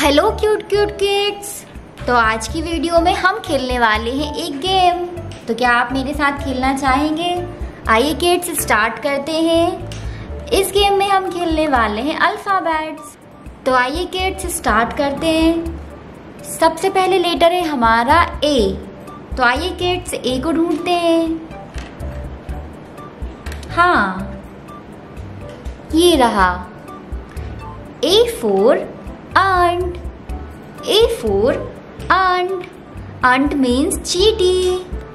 Hello cute cute kids. तो आज की वीडियो में हम खेलने वाले हैं एक गेम। तो क्या आप मेरे साथ खेलना चाहेंगे? आइए किड्स स्टार्ट करते हैं। इस गेम में हम खेलने वाले हैं अल्फ़ाबेट्स। तो आइए किड्स स्टार्ट करते हैं। सबसे पहले लेटर है हमारा ए। तो आइए किड्स ए को ढूंढते हैं। हाँ, ये रहा। A for ant. A for ant. Ant means चींटी।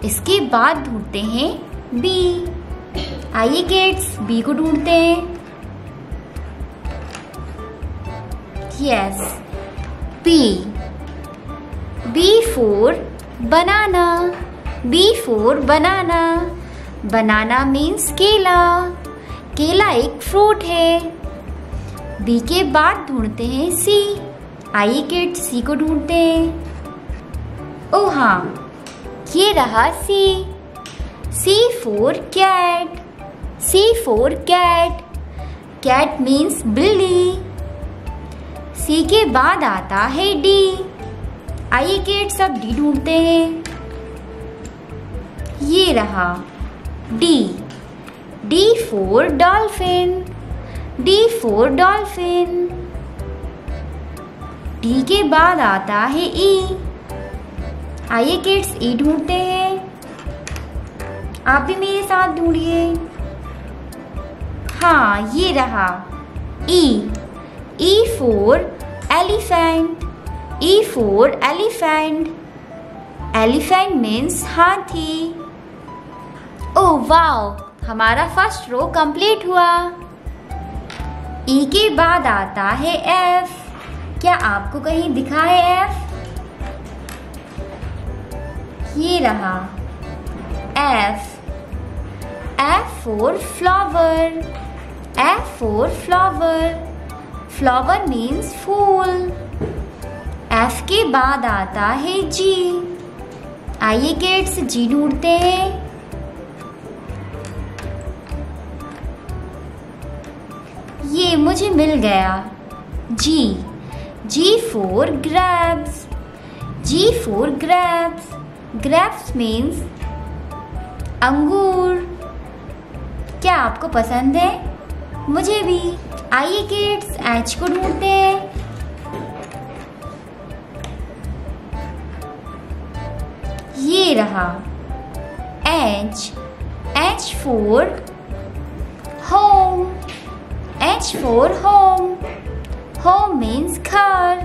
इसके बाद ढूंढते हैं B। आइए किड्स B को ढूंढते हैं। Yes, B। B for banana. B for banana. Banana means केला। केला एक फ्रूट है। बी के बाद ढूंढते हैं सी। आइए किड्स सी को ढूंढते हैं। ओ हाँ, ये रहा C. C for cat. C for cat. Cat means बिल्ली। सी के बाद आता है डी। आइए किड्स अब डी ढूंढते हैं। ये रहा D. D for dolphin. D for dolphin. D के बाद आता है E। आइए किड्स E ढूंढते हैं। आप भी मेरे साथ ढूंढिए। हाँ, ये रहा E। E for elephant. E for elephant. Elephant means हाथी। ओह वाओ, हमारा फर्स्ट रो कंप्लीट हुआ। ई के बाद आता है एफ। क्या आपको कहीं दिखा है एफ? ये रहा F. F for flower. F for flower. फ्लावर मीन्स फूल। एफ के बाद आता है जी। आइए किड्स जी ढूंढते हैं। ये मुझे मिल गया G. G for grapes. G for grapes. Grapes means अंगूर। क्या आपको पसंद है? मुझे भी। आइए किड्स एच को ढूंढते हैं। ये रहा H. H for home. H for home. Home means घर।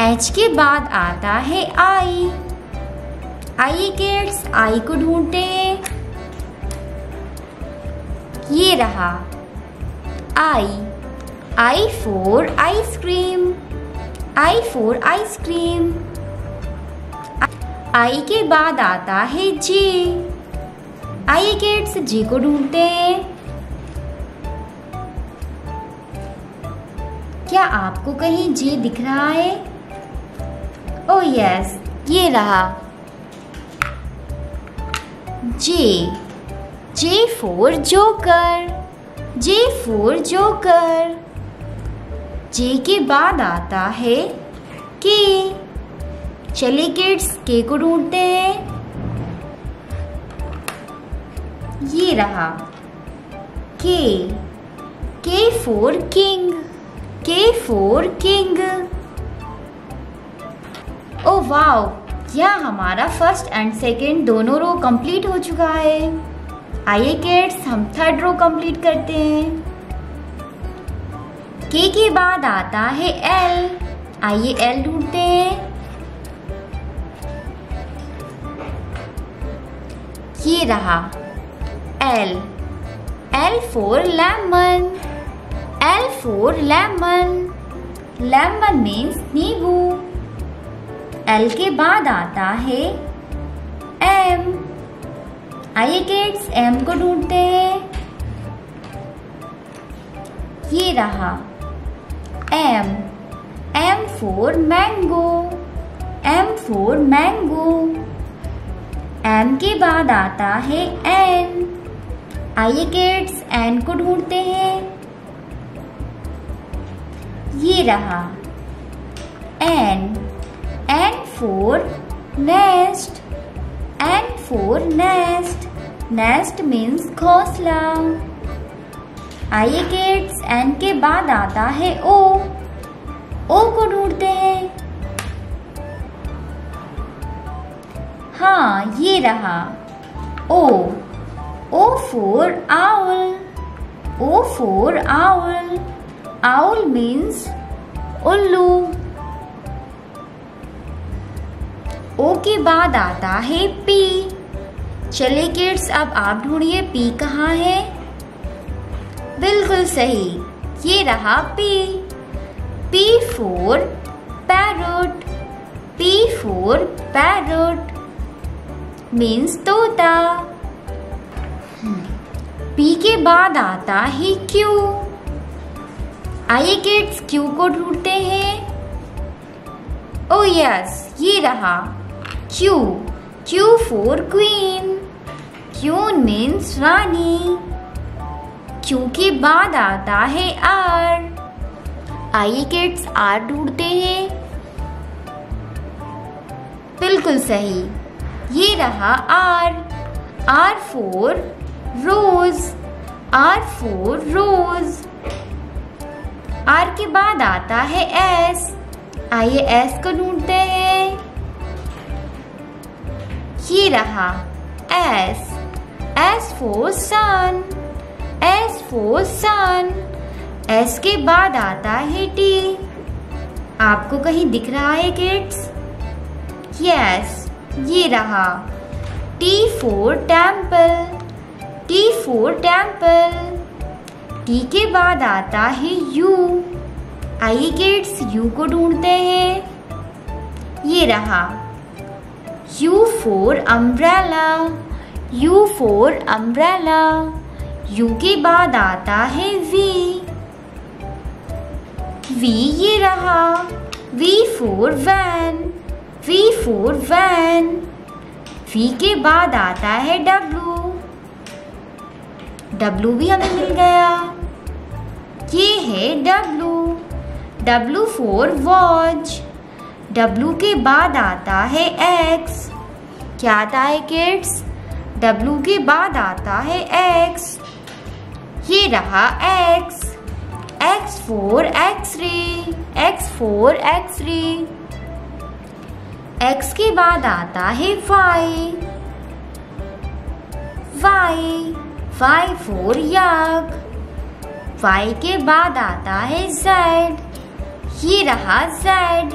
H के बाद आता है I। आइए किड्स I को ढूंढते हैं। ये रहा I। I for ice cream. I for ice cream. I के बाद आता है J। आइए किड्स J को ढूंढते हैं। क्या आपको कहीं जे दिख रहा है? ओह यस, ये रहा J. J for joker. J for joker. J के बाद आता है के। चलिए किड्स के को ढूंढते हैं। ये रहा के। के for king. K for king. Oh wow, यहाँ हमारा फर्स्ट एंड सेकेंड दोनों रो कंप्लीट हो चुका है। आइए किड्स हम थर्ड रो कंप्लीट करते हैं। K के बाद आता है L। आइए L ढूंढते हैं। ये रहा L। L for lemon. L for lemon. Lemon means नींबू। L के बाद आता है M। आइए किड्स M को ढूंढते हैं। ये रहा M। M for mango. M for mango. M के बाद आता है N। आइए किड्स N को ढूंढते हैं। ये रहा N. N for nest. N for nest. Nest means घोंसला। आइए किड्स, N के बाद आता है O। O को ढूंढते हैं। हाँ, ये रहा O। O for owl. O for owl. Owl means उल्लू। O के बाद आता है P। चलिए किड्स, अब आप ढूंढिए P कहाँ है। बिल्कुल सही, ये रहा P। P for parrot. P for parrot means तोता। P के बाद आता है Q। आइए किड्स, Q को ढूंढते हैं। ओह यस, ये रहा Q। Q for queen. Queen means Rani. Q के बाद आता है R। आइए किड्स, R ढूंढते हैं। बिल्कुल सही, ये रहा R। R for rose. R for rose। R के बाद आता है S। आइए S को ढूंढते हैं। ये रहा S। S for sun. S for sun। S के बाद आता है T। आपको कहीं दिख रहा है किड्स? यस, ये रहा T for temple. T for temple। T के बाद आता है U। आइए किड्स, U को ढूंढते हैं। ये रहा U for umbrella. U for umbrella। U के बाद आता है V। V, ये रहा V for van. V for van। V के बाद आता है W। W भी हमें मिल गया, ये है W। W for watch। W के बाद आता है X। क्या आता है किड्स? W के बाद आता है X। ये रहा X। X for X-ray। X for X-ray। X के बाद आता है Y। Y for yak। Y के बाद आता है Z। ये रहा Z।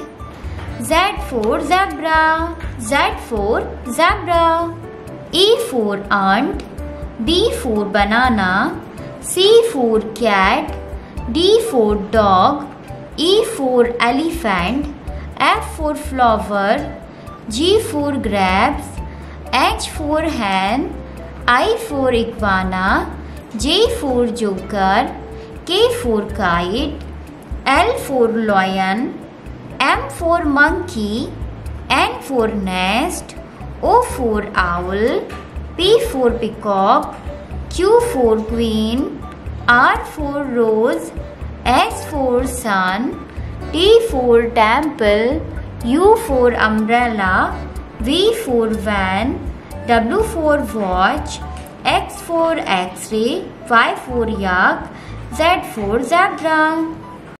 Z for zebra। Z for zebra। E for ant। B for banana। C for cat। D for dog। E for elephant। F for flower। G for grapes। H for hen। I for iguana। J for joker। K for kite। L for lion। M for monkey। N for nest। O for owl। P for peacock। Q for queen। R for rose। S for sun। T for temple। U for umbrella। V for van। W for watch। X for X-ray। Y for yak। Z for zebra।